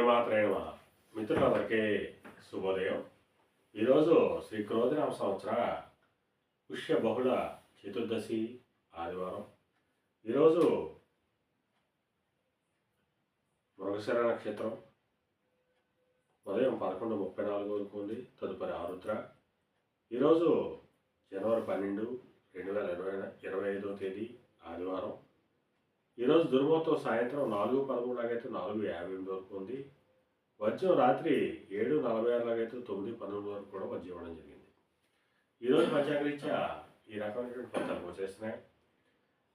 శ్రీమాత్రే నమః. మిత్రులందరికీ శుభోదయం. ఈరోజు శ్రీ క్రోధినామ సంవత్సర పుష్య బహుళ చతుర్దశి ఆదివారం. ఈరోజు మృగశిర నక్షత్రం ఉదయం 11:34 వరకు ఉంది. తదుపరి ఆరుద్ర. ఈరోజు జనవరి 12, 2025 తేదీ ఆదివారం. ఈరోజు దుర్ముహూర్తం సాయంత్రం 4:13 లాగైతే 4:58 వరకు ఉంది. వజ్రం రాత్రి 7:46 లాగైతే 9:12 వరకు కూడా వజ్రం ఇవ్వడం జరిగింది. ఈరోజు పంచాంగరీత్యా ఈ రకమైనటువంటి ఫలితాలు గోచరిస్తున్నాయి.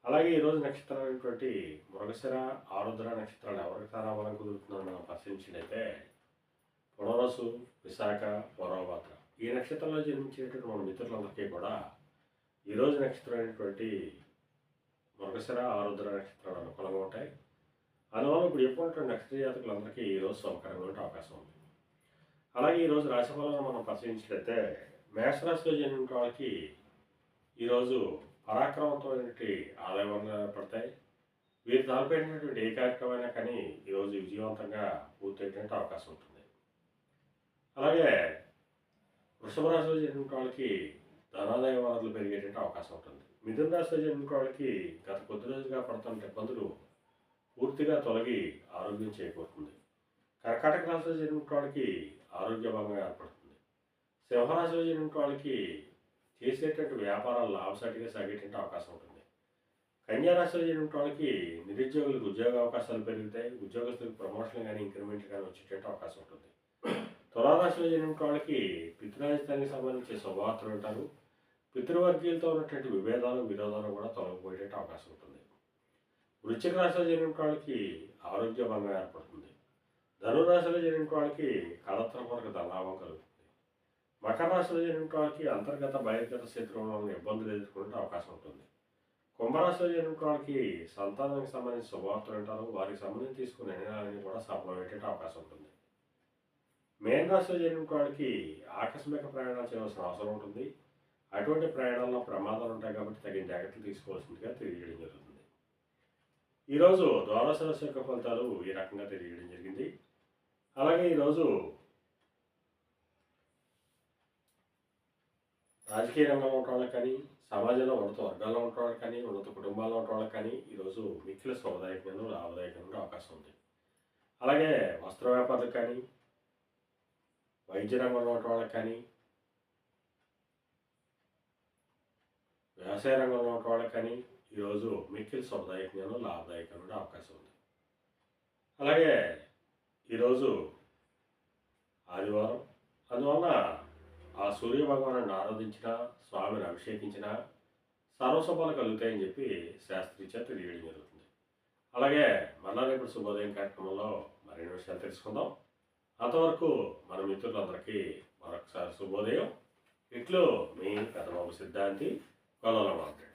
అలాగే ఈరోజు నక్షత్రాలైనటువంటి మృగశిర, ఆరుద్ర నక్షత్రాలు ఎవరికి తారాబలం కుదురుతుందని మనం పరిశీలించినట్లయితే పునరసు, విశాఖ, పూర్వభద్ర ఈ నక్షత్రంలో జన్మించినటువంటి మన మిత్రులందరికీ కూడా ఈరోజు నక్షత్రం అయినటువంటి మృగశిర, ఆరుద్ర నక్షత్రాలు అనుకూలంగా ఉంటాయి. అందువల్ల ఇప్పుడు ఎప్పుడు నక్షత్ర జాతకులందరికీ ఈరోజు సౌకర్యంగా ఉండే అవకాశం ఉంది. అలాగే ఈరోజు రాశిఫలాలను మనం పరిశీలించినట్లయితే మేషరాశిలో జన్మించిన వాళ్ళకి ఈరోజు పరాక్రమవంతమైనటువంటి ఆదాయ వనరులు ఏర్పడతాయి. వీరు తలపెట్టినటువంటి ఏ కార్యక్రమమైనా కానీ ఈరోజు విజయవంతంగా పూర్తయ్యేటువంటి అవకాశం ఉంటుంది. అలాగే వృషభ రాశిలో జన్మించిన వాళ్ళకి ధనాదాయ వనరులు పెరిగేటువంటి అవకాశం ఉంటుంది. మిథున రాశిలో జన్మించిన వాళ్ళకి గత కొద్ది రోజులుగా పడుతున్న ఇబ్బందులు పూర్తిగా తొలగి ఆరోగ్యం చేకూరుతుంది. కర్కాటక రాశిలో జన్మించిన వాళ్ళకి ఆరోగ్య భంగం ఏర్పడుతుంది. సింహరాశిలో జన్మించిన వాళ్ళకి చేసేటువంటి వ్యాపారాలు లాభసాటిగా సాగేటువంటి అవకాశం ఉంటుంది. కన్యా రాశిలో జన్మించిన వాళ్ళకి నిరుద్యోగులకు ఉద్యోగ అవకాశాలు పెరుగుతాయి. ఉద్యోగస్తులకు ప్రమోషన్ కానీ ఇంక్రిమెంట్ కానీ వచ్చేటువంటి అవకాశం ఉంటుంది. తులారాశిలో జన్మించిన వాళ్ళకి పితృరాజధానికి సంబంధించి శుభవార్తలు ఉంటారు. పితృవర్గీయులతో ఉన్నటువంటి విభేదాలు, విరోధాలు కూడా తొలగిపోయేటువంటి అవకాశం ఉంటుంది. వృశ్చిక రాశిలో జన్మించిన వాళ్ళకి ఆరోగ్య భంగం ఏర్పడుతుంది. ధనురాశిలో జన్మించిన వాళ్ళకి కళత్రపూర్వక ధనలాభం కలుగుతుంది. మకర రాశిలో జన్మించిన వాళ్ళకి అంతర్గత బహిర్గత శత్రువులను ఇబ్బందులు ఎదుర్కొనే అవకాశం ఉంటుంది. కుంభరాశిలో జన్మించిన వాళ్ళకి సంతానానికి సంబంధించి శుభవార్తలు ఉంటారు. వారికి సంబంధించి తీసుకునే నిర్ణయాలన్నీ కూడా సఫలమయ్యేటువంటి అవకాశం ఉంటుంది. మేన రాశిలో జన్మించిన వాళ్ళకి ఆకస్మిక ప్రయాణాలు చేయవలసిన అవసరం ఉంటుంది. అటువంటి ప్రయాణాల్లో ప్రమాదాలు ఉంటాయి కాబట్టి తగిన జాగ్రత్తలు తీసుకోవాల్సిందిగా తెలియజేయడం జరుగుతుంది. ఈరోజు ద్వాదశ రాశి యొక్క ఫలితాలు ఈ రకంగా తెలియజేయడం జరిగింది. అలాగే ఈరోజు రాజకీయ రంగంలో ఉన్న వాళ్ళకి కానీ, సమాజంలో ఉన్నత వర్గాల్లో ఉన్న వాళ్ళకి కానీ, ఉన్నత కుటుంబాల్లో ఉన్న వాళ్ళకి కానీ ఈరోజు మిక్కిలి శుభదాయకంగా లాభదాయకంగా అవకాశం ఉంది. అలాగే వస్త్ర వ్యాపారులకు కానీ, వైద్య రంగంలో ఉన్న వాళ్ళకి కానీ, వ్యవసాయ రంగంలో ఉన్న వాళ్ళకి కానీ ఈరోజు మిక్కిలి శుభదాయకంగా లాభదాయకంగా అవకాశం ఉంది. అలాగే ఈరోజు ఆదివారం. అందువల్ల ఆ సూర్య భగవాను ఆరాధించిన, స్వామిని అభిషేకించిన సర్వశుభాలు కలుగుతాయని చెప్పి శాస్త్రీచ తెలియడం జరుగుతుంది. అలాగే మళ్ళా రేపు శుభోదయం కార్యక్రమంలో మరిన్ని విషయాలు తెలుసుకుందాం. అంతవరకు మన మిత్రులందరికీ మరొకసారి శుభోదయం. ఇట్లు మీ పెద్దబాబు సిద్ధాంతి కొలలో మాట్లాడు.